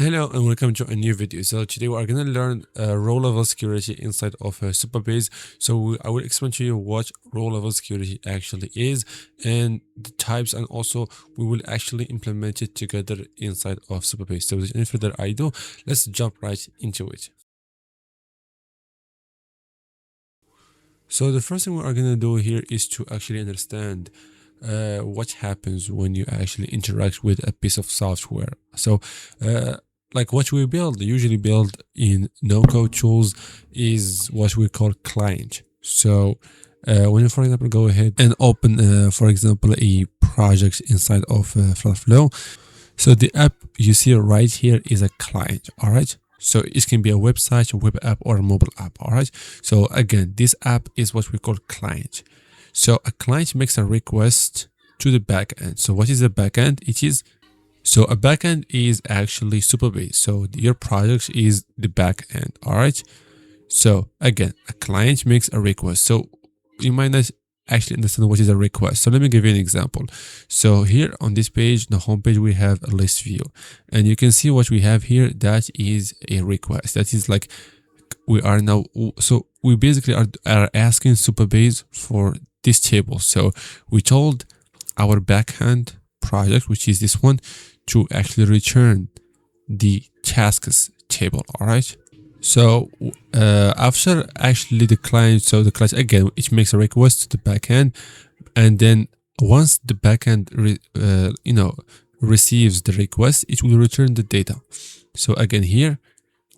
Hello and welcome to a new video. So today we are going to learn row level security inside of Supabase. I will explain to you what row level security actually is and the types, and also we will actually implement it together inside of Supabase. So without any further ado, let's jump right into it. So the first thing we are going to do here is to actually understand what happens when you actually interact with a piece of software. Like what we usually build in no-code tools is what we call client. So when you, for example, go ahead and open, for example, a project inside of FlutterFlow. So the app you see right here is a client, all right? So it can be a website, a web app, or a mobile app, all right? So again, this app is what we call client. So a client makes a request to the backend. So what is the backend? A backend is actually Supabase. So your project is the backend, all right? So again, a client makes a request. So you might not actually understand what is a request. So let me give you an example. So here on this page, the home page, we have a list view, and you can see what we have here. That is a request. That is like we are now. So we basically are asking Supabase for this table. So we told our backend project, which is this one, to actually return the tasks table, all right? So after actually the client again, it makes a request to the backend, and then once the backend receives the request, it will return the data. So again, here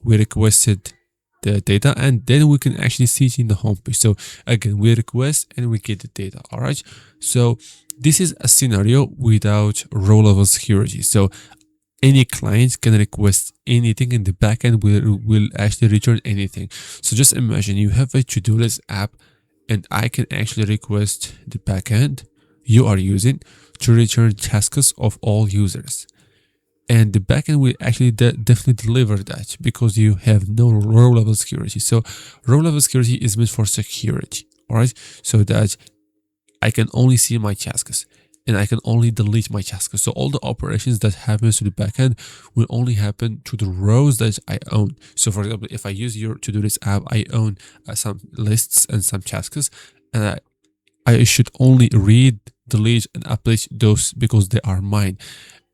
we requested the data, and then we can actually see it in the home page. So again, we request and we get the data, all right? So this is a scenario without row level security. So any client can request anything, and the backend will actually return anything. So just imagine you have a to-do list app, and I can actually request the backend you are using to return tasks of all users. And the backend will actually definitely deliver that because you have no row level security. So row level security is meant for security, all right? So that I can only see my tasks and I can only delete my tasks. So all the operations that happens to the backend will only happen to the rows that I own. So for example, if I use your to-do list app, I own some lists and some tasks, and I should only read, delete, and update those because they are mine.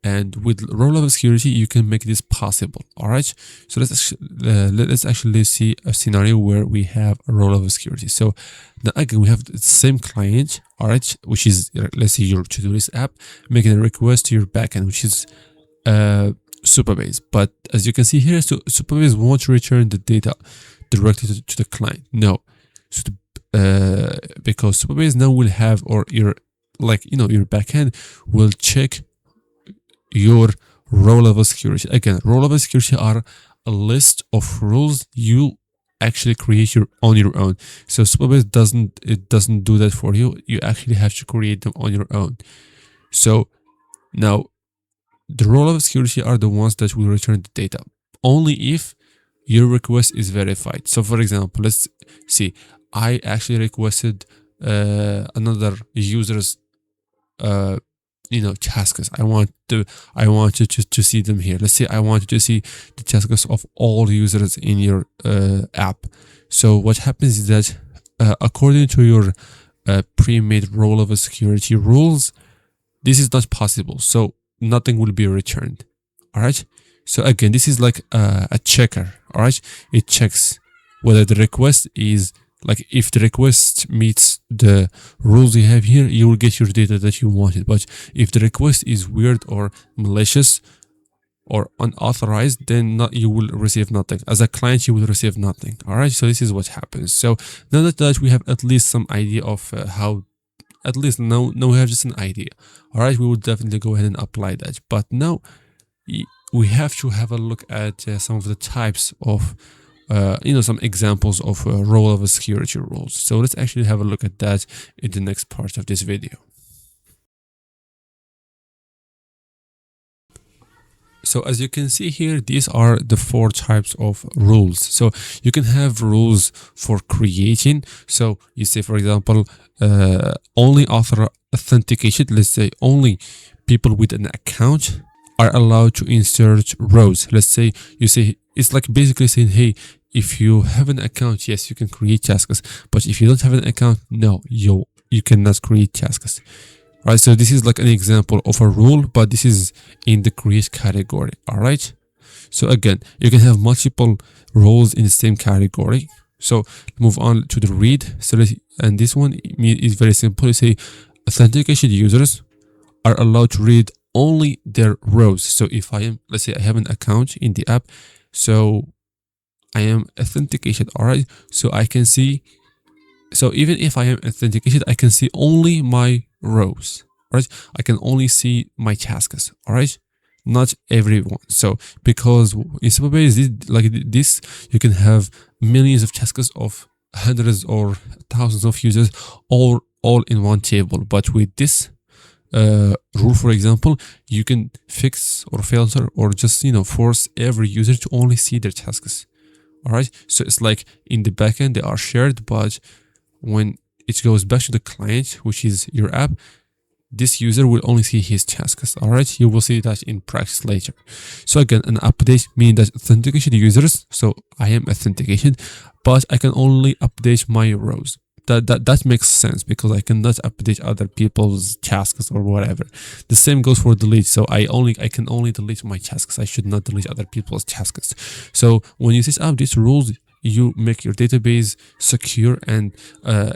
And with row level security, you can make this possible. All right. So let's actually see a scenario where we have a row level security. So now again, we have the same client, all right, which is, let's say, your to-do list app, making a request to your backend, which is Supabase. But as you can see here, so Supabase won't return the data directly to the client. No. So because Supabase now will have, or your backend will check your row level security. Again, row level security are a list of rules you actually create on your own. So Supabase doesn't do that for you. You actually have to create them on your own. So now the row level security are the ones that will return the data only if your request is verified. So for example, let's see, I actually requested another user's tasks. I wanted to see them here. Let's say I wanted to see the tasks of all users in your app. So what happens is that according to your pre-made row level security rules, this is not possible. So nothing will be returned. All right. So again, this is like a checker. All right. It checks whether the request is, like, if the request meets the rules you have here, you will get your data that you wanted. But if the request is weird or malicious or unauthorized, then you will receive nothing. As a client, you will receive nothing. All right. So this is what happens. So now that we have at least some idea of how, at least now we have just an idea. All right. We will definitely go ahead and apply that. But now we have to have a look at some of the types of some examples of row level security rules. So let's actually have a look at that in the next part of this video. So as you can see here, these are the 4 types of rules. So you can have rules for creating. So you say, for example, only author authentication. Let's say only people with an account are allowed to insert rows. Let's say you say, it's like basically saying, hey, if you have an account, yes, you can create tasks, but if you don't have an account, no, you cannot create tasks. Right, so this is like an example of a rule, but this is in the create category. All right, so again, you can have multiple roles in the same category. So move on to the read. So and this one is very simple. You say authenticated users are allowed to read only their rows. So if I am, let's say I have an account in the app, so I am authenticated, all right? So I can see, so even if I am authenticated, I can see only my rows, right? I can only see my tasks, all right? Not everyone. So because in Supabase, like this, you can have millions of tasks of hundreds or thousands of users all in one table. But with this rule, for example, you can fix or filter or just force every user to only see their tasks. All right, so it's like in the backend they are shared, but when it goes back to the client, which is your app, this user will only see his tasks. All right, you will see that in practice later. So again, an update means that authenticated users, so I am authenticated, but I can only update my rows. That makes sense because I cannot update other people's tasks or whatever. The same goes for delete. So I can only delete my tasks. I should not delete other people's tasks. So when you set up these rules, you make your database secure, and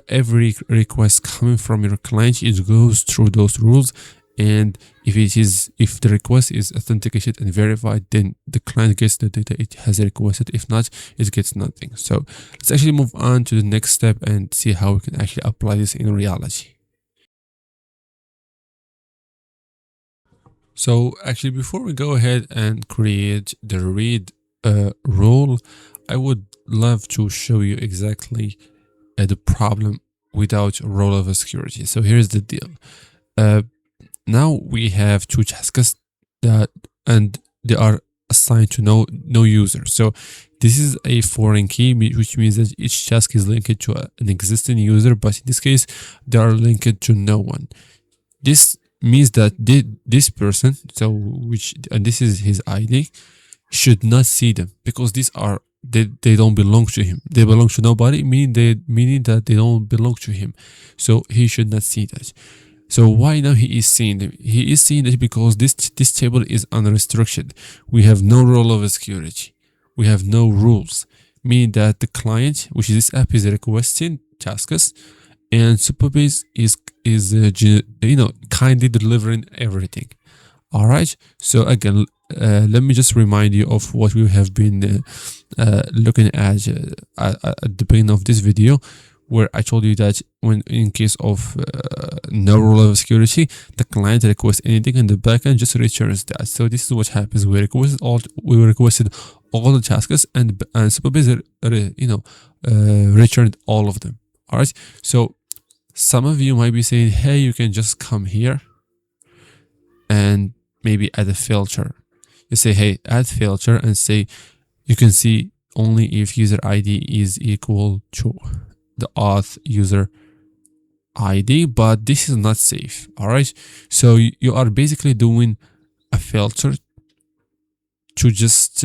every request coming from your client, it goes through those rules. And if the request is authenticated and verified, then the client gets the data it has requested. If not, it gets nothing. So let's actually move on to the next step and see how we can actually apply this in reality. So actually, before we go ahead and create the read rule, I would love to show you exactly the problem without role of security. So here's the deal. Now we have two tasks and they are assigned to no user. So this is a foreign key, which means that each task is linked to an existing user, but in this case, they are linked to no one. This means that this person, and this is his ID, should not see them because they don't belong to him. They belong to nobody, meaning that they don't belong to him. So he should not see that. So why now he is seeing them? He is seeing it because this table is unrestricted. We have no role of security. We have no rules, meaning that the client, which is this app, is requesting tasks, and Supabase is kindly delivering everything. All right. So again, let me just remind you of what we have been looking at the beginning of this video, where I told you that when in case of no role of security, the client requests anything and the backend just returns that. So this is what happens. We requested all the tasks, and Supabase returned all of them. All right. So some of you might be saying, hey, you can just come here and maybe add a filter. You say, hey, add filter, and say you can see only if user ID is equal to the auth user ID, but this is not safe. All right, so you are basically doing a filter to just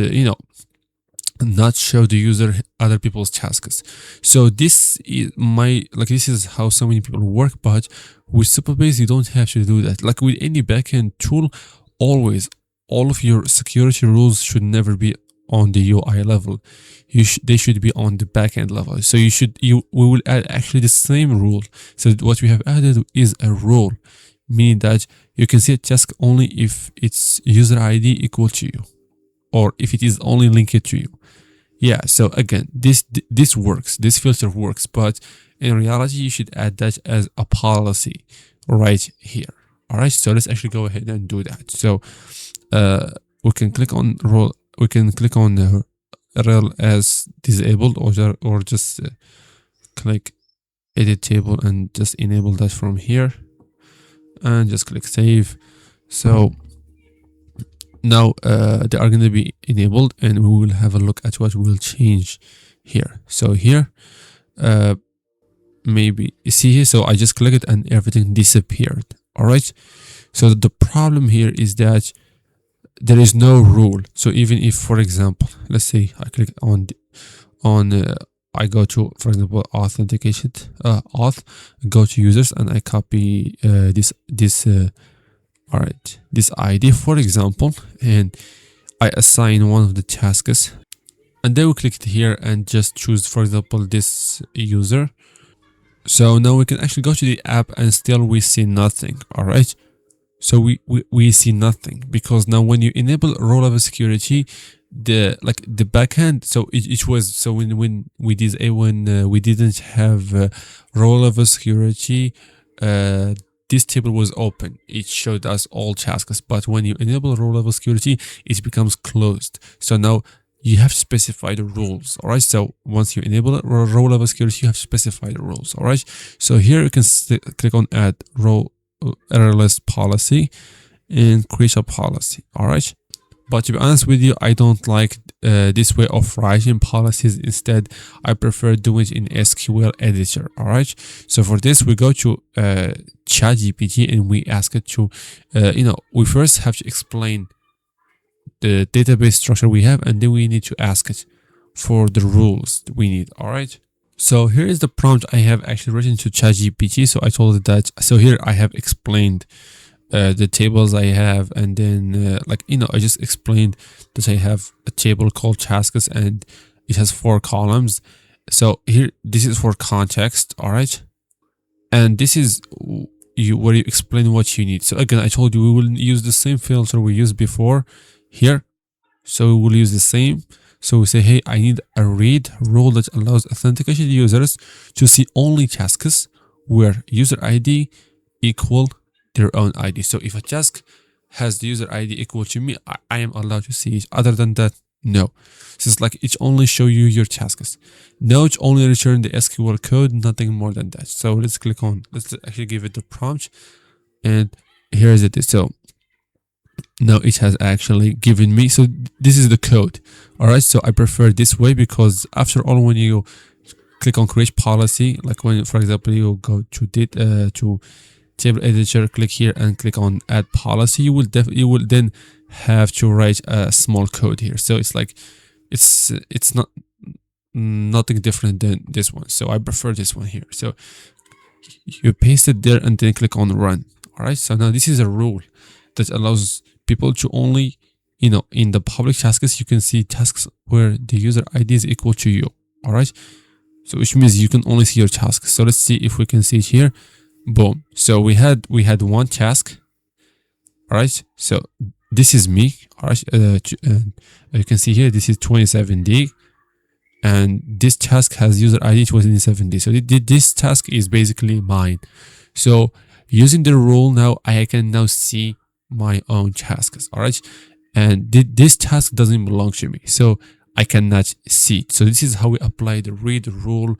not show the user other people's tasks. So this is how so many people work, but with Supabase you don't have to do that. Like with any backend tool, always all of your security rules should never be on the UI level. They should be on the backend level. So we will add actually the same rule. So what we have added is a rule, meaning that you can see a task only if its user ID equal to you, or if it is only linked to you. Yeah, so again, this works, this filter works, but in reality, you should add that as a policy right here. All right, so let's actually go ahead and do that. So we can click on role, we can click on rel as disabled, or just click edit table and just enable that from here, and just click save. So now they are going to be enabled, and we will have a look at what we will change here. So here, maybe you see here, so I just clicked it and everything disappeared. All right, so the problem here is that there is no rule. So even if, for example, let's say I click on I go to, for example, authentication, auth, go to users, and I copy all right, this ID, for example, and I assign one of the tasks, and then we click it here and just choose, for example, this user. So now we can actually go to the app and still we see nothing. All right. So we see nothing, because now when you enable row level security, the backend, so it was, so when we didn't have row level security, this table was open, it showed us all tasks, but when you enable row level security, it becomes closed. So now you have to specify the rules. All right, so once you enable row level security, you have to specify the rules. All right, so here you can click on add row errorless policy and create a policy. All right, but to be honest with you, I don't like this way of writing policies. Instead, I prefer doing it in SQL editor. All right, so for this we go to ChatGPT and we ask it to we first have to explain the database structure we have, and then we need to ask it for the rules we need. All right, so here is the prompt I have actually written to ChatGPT. So I told it that, so here I have explained the tables I have, and then I just explained that I have a table called tasks and it has 4 columns. So here, this is for context. All right, and this is where you explain what you need. So again, I told you we will use the same filter we used before here. So we will use the same. So we say, hey, I need a read rule that allows authenticated users to see only tasks where user ID equal their own ID. So if a task has the user ID equal to me, I am allowed to see it. Other than that, no. So it's like it only show you your tasks. No, it only return the SQL code, nothing more than that. So let's click on, let's actually give it the prompt, and here is it. So now it has actually given me, so this is the code. All right, so I prefer this way because after all, when you click on create policy, like when, for example, you go to table editor, click here and click on add policy, you will then have to write a small code here. So it's like it's not nothing different than this one. So I prefer this one here. So you paste it there and then click on run. All right, so now this is a rule that allows people to only, in the public tasks, you can see tasks where the user ID is equal to you. All right, so which means you can only see your tasks. So let's see if we can see it here. Boom. So we had one task. All right, so this is me. All right, you can see here, this is 27D, and this task has user ID 27D. So this task is basically mine. So using the rule, now I can now see my own tasks. All right, and this task doesn't belong to me, so I cannot see it. So this is how we apply the read rule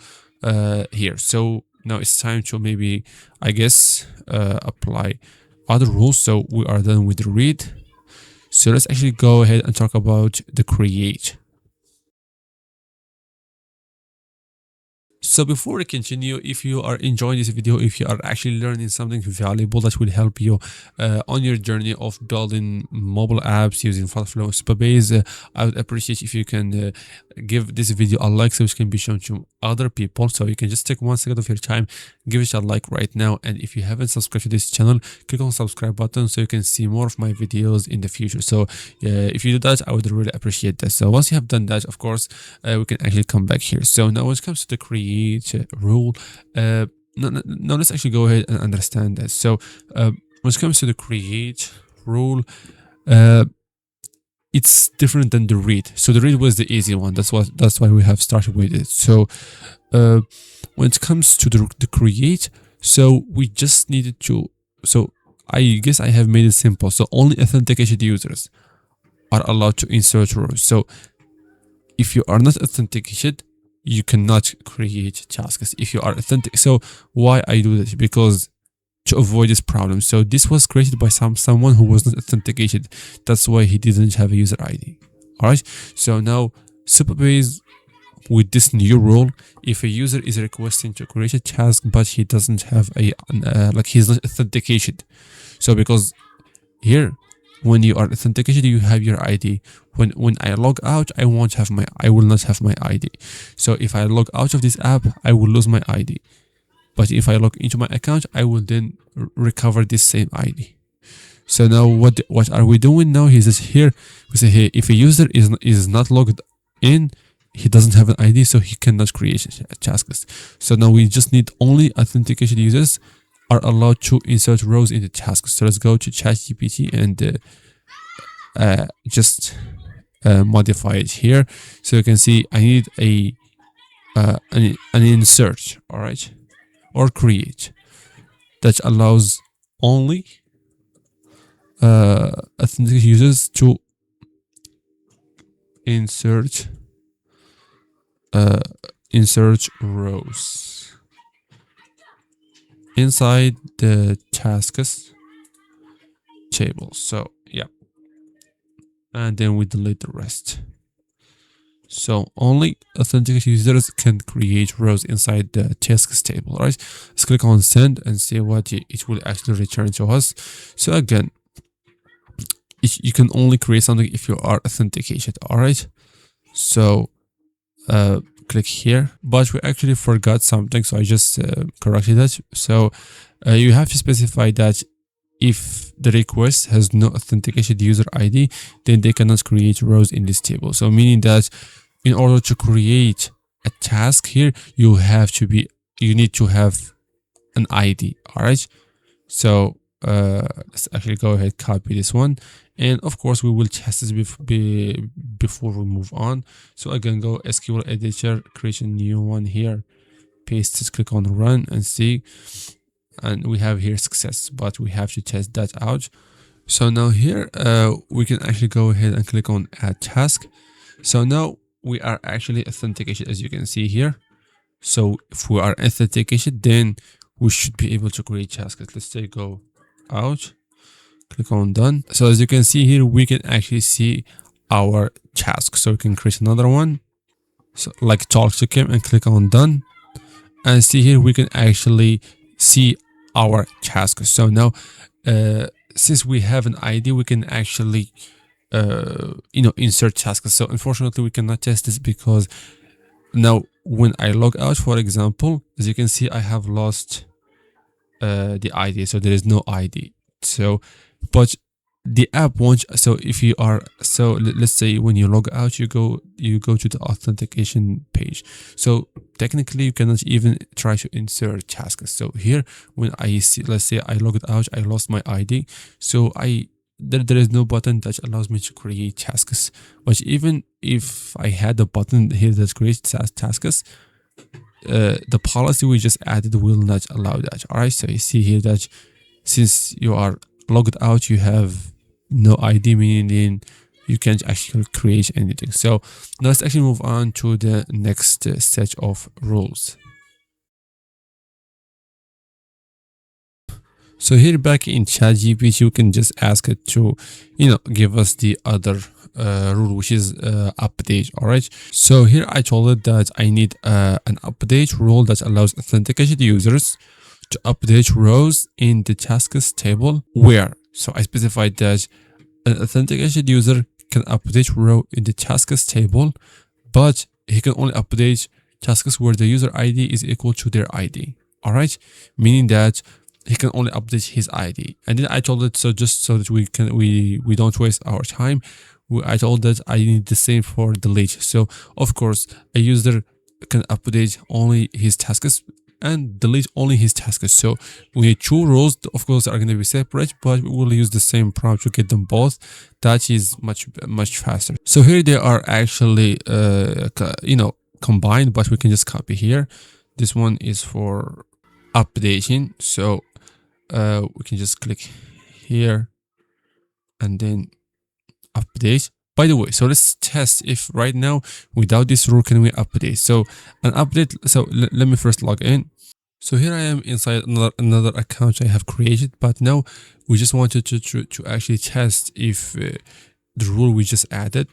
here. So now it's time to maybe, I guess, apply other rules. So we are done with the read. So let's actually go ahead and talk about the create. So before we continue, if you are enjoying this video, if you are actually learning something valuable that will help you on your journey of building mobile apps using FlutterFlow and Supabase, I would appreciate if you can give this video a like so it can be shown to other people. So you can just take 1 second of your time, give it a like right now. And if you haven't subscribed to this channel, click on subscribe button so you can see more of my videos in the future. So if you do that, I would really appreciate that. So once you have done that, of course, we can actually come back here. So now when it comes to the create rule, now let's actually go ahead and understand that. So when it comes to the create rule, it's different than the read. So the read was the easy one. That's why we have started with it. So when it comes to the create, so we just needed to, so I guess I have made it simple. So only authenticated users are allowed to insert rows. So if you are not authenticated, you cannot create tasks. If you are authentic, so why I do this? Because to avoid this problem. So this was created by someone who was not authenticated. That's why he didn't have a user ID. All right. So now Supabase, with this new rule, if a user is requesting to create a task but he doesn't have a he's not authenticated. So because here when you are authenticated, you have your ID. When I log out, I will not have my ID. So if I log out of this app, I will lose my ID. But if I log into my account, I will then recover this same ID. So now what are we doing now? He says here, we say here, if a user is not logged in, he doesn't have an ID, so he cannot create tasks. So now we just need only authenticated users are allowed to insert rows in the tasks. So let's go to ChatGPT and just modify it here. So you can see I need an insert, all right, or create that allows only authenticated users to insert rows inside the tasks table. So yeah, and then we delete the rest. So only authenticated users can create rows inside the tasks table. All right, let's click on send and see what it will actually return to us. So again, you can only create something if you are authenticated. All right, so click here, but we actually forgot something, so I just corrected that. So you have to specify that if the request has no authenticated user ID, then they cannot create rows in this table. So meaning that in order to create a task here, you need to have an ID. All right, so let's actually go ahead, copy this one, and of course we will test this before we move on. So again, go SQL editor, create a new one here, paste it, click on run and see, and we have here success, but we have to test that out. So now here we can actually go ahead and click on add task. So now we are actually authenticated, as you can see here. So if we are authenticated, then we should be able to create tasks. Let's say go out, click on done. So as you can see here, we can actually see our task. So we can create another one, so like talk to Kim, and click on done, and see here we can actually see our task. So now since we have an ID, we can actually insert tasks. So unfortunately we cannot test this because now when I log out, for example, as you can see, I have lost the ID, so there is no ID. So but the app wants, so if you are, so let's say when you log out, you go to the authentication page, so technically you cannot even try to insert tasks. So here when I see, let's say I logged out, I lost my ID, so there is no button that allows me to create tasks. But even if I had a button here that creates tasks, the policy we just added will not allow that. All right, so you see here that since you are logged out, you have no ID, meaning you can't actually create anything. So now let's actually move on to the next set of rules. So here back in ChatGPT, you can just ask it to, give us the other rule, which is update. All right. So here I told it that I need an update rule that allows authenticated users to update rows in the tasks table. Where? So I specified that an authenticated user can update row in the tasks table, but he can only update tasks where the user ID is equal to their ID. All right, meaning that he can only update his ID. And then I told it, so just so that we don't waste our time, I told that I need the same for delete. So of course a user can update only his tasks and delete only his tasks. So we need two rows. Of course, are going to be separate, but we will use the same prompt to get them both. That is much faster. So here they are actually combined, but we can just copy here. This one is for updating, so we can just click here and then update. By the way, so let's test if right now without this rule can we update. So an update, so let me first log in. So here I am inside another account I have created, but now we just wanted to actually test if the rule we just added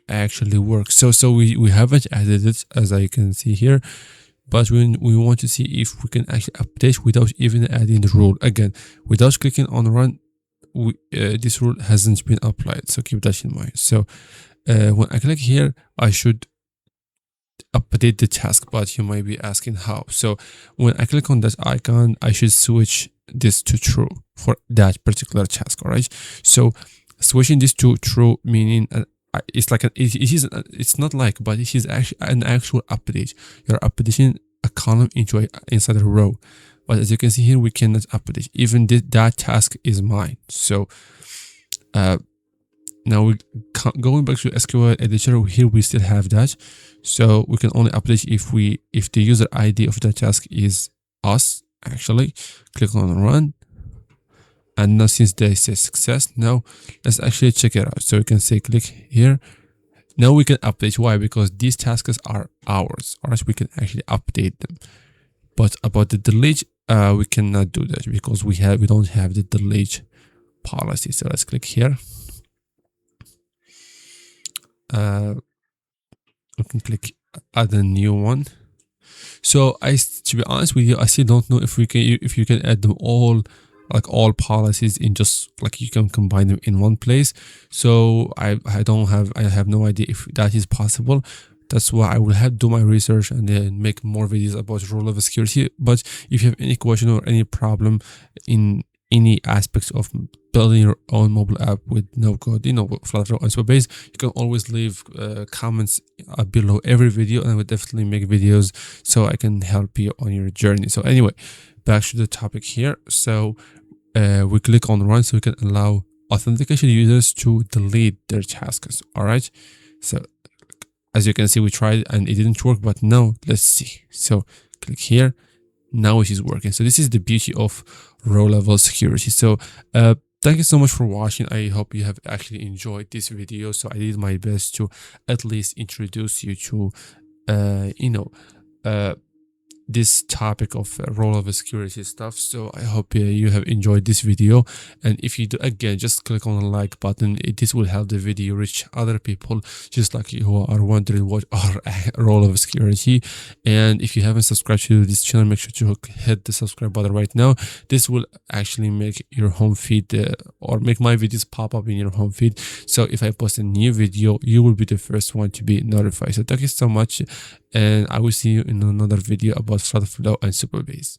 actually works. So we haven't added it, as I can see here, but we want to see if we can actually update without even adding the rule. Again, without clicking on run, this rule hasn't been applied, so keep that in mind. So when I click here, I should update the task, but you might be asking how. So when I click on that icon, I should switch this to true for that particular task. All right, so switching this to true, meaning it's like it's not like, but it is actually an actual update. You're updating a column inside a row, but as you can see here, we cannot update. Even that task is mine. So now we going back to SQL editor, here we still have that, so we can only update if the user ID of the task is us. Actually, click on run, and now since they say success, now let's actually check it out. So we can say click here. Now we can update. Why? Because these tasks are ours, or else we can actually update them. But about the delete, we cannot do that because we don't have the delete policy. So let's click here. We can click add a new one. So to be honest with you, I still don't know if you can add them all, like all policies in just like you can combine them in one place. So I have no idea if that is possible. That's why I will have to do my research and then make more videos about role level security. But if you have any question or any problem in any aspects of building your own mobile app with no code, FlutterFlow and Supabase, you can always leave comments below every video, and I will definitely make videos so I can help you on your journey. So anyway, back to the topic here. So we click on run so we can allow authentication users to delete their tasks. All right. So as you can see, we tried and it didn't work, but now let's see. So click here. Now it is working. So this is the beauty of row level security. So thank you so much for watching. I hope you have actually enjoyed this video. So I did my best to at least introduce you to this topic of row level security stuff. So I hope you have enjoyed this video, and if you do, again, just click on the like button. This will help the video reach other people just like you who are wondering what are row level security. And if you haven't subscribed to this channel, make sure to hit the subscribe button right now. This will actually make your home feed or make my videos pop up in your home feed, so if I post a new video, you will be the first one to be notified. So thank you so much, and I will see you in another video about FlutterFlow and Supabase.